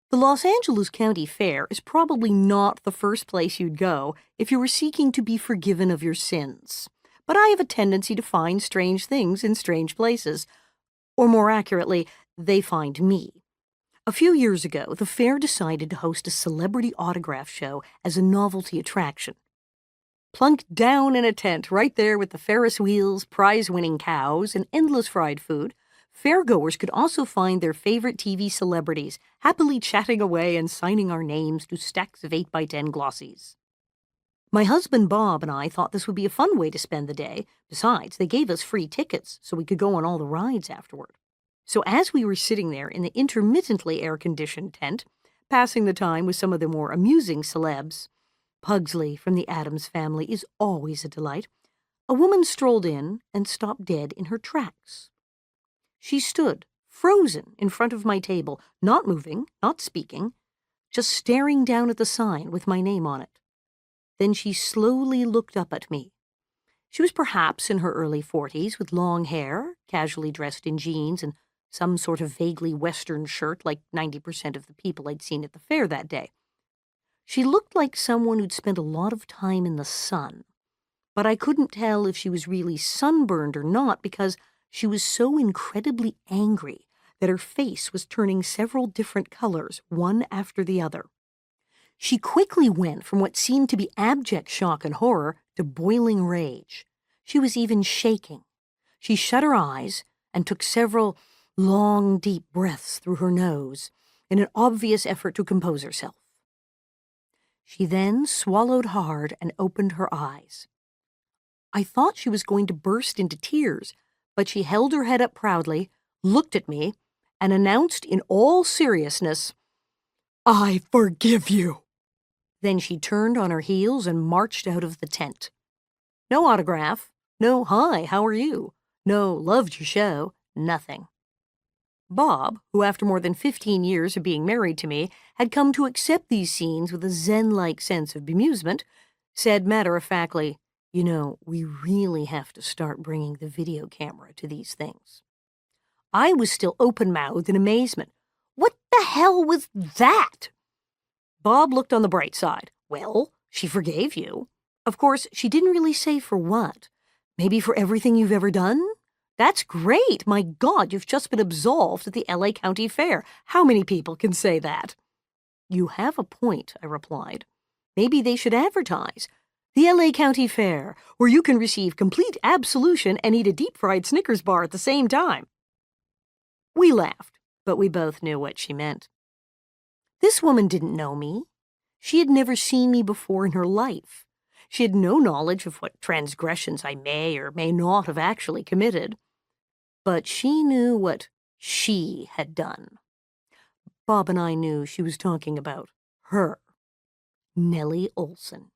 The Los Angeles County Fair is probably not the first place you'd go if you were seeking to be forgiven of your sins. But I have a tendency to find strange things in strange places. Or more accurately, they find me. A few years ago, the fair decided to host a celebrity autograph show as a novelty attraction. Plunked down in a tent right there with the Ferris wheels, prize-winning cows, and endless fried food, fairgoers could also find their favorite TV celebrities happily chatting away and signing our names to stacks of 8x10 glossies. My husband Bob and I thought this would be a fun way to spend the day. Besides, they gave us free tickets so we could go on all the rides afterward. So as we were sitting there in the intermittently air-conditioned tent, passing the time with some of the more amusing celebs, Pugsley from the Addams Family is always a delight, a woman strolled in and stopped dead in her tracks. She stood, frozen, in front of my table, not moving, not speaking, just staring down at the sign with my name on it. Then she slowly looked up at me. She was perhaps in her early 40s, with long hair, casually dressed in jeans and some sort of vaguely Western shirt like 90% of the people I'd seen at the fair that day. She looked like someone who'd spent a lot of time in the sun, but I couldn't tell if she was really sunburned or not because she was so incredibly angry that her face was turning several different colors, one after the other. She quickly went from what seemed to be abject shock and horror to boiling rage. She was even shaking. She shut her eyes and took several long, deep breaths through her nose in an obvious effort to compose herself. She then swallowed hard and opened her eyes. I thought she was going to burst into tears, but she held her head up proudly, looked at me, and announced in all seriousness, "I forgive you." Then she turned on her heels and marched out of the tent. No autograph, no "Hi, how are you?" no "Loved your show," nothing. Bob, who after more than 15 years of being married to me had come to accept these scenes with a zen-like sense of bemusement, said matter-of-factly, "You know, we really have to start bringing the video camera to these things." I was still open-mouthed in amazement. What the hell was that? Bob looked on the bright side. Well, she forgave you. Of course, she didn't really say for what. Maybe for everything you've ever done? That's great. My God, you've just been absolved at the LA County Fair. How many people can say that? You have a point, I replied. Maybe they should advertise. The LA County Fair, where you can receive complete absolution and eat a deep-fried Snickers bar at the same time. We laughed, but we both knew what she meant. This woman didn't know me. She had never seen me before in her life. She had no knowledge of what transgressions I may or may not have actually committed. But she knew what she had done. Bob and I knew she was talking about her, Nellie Oleson.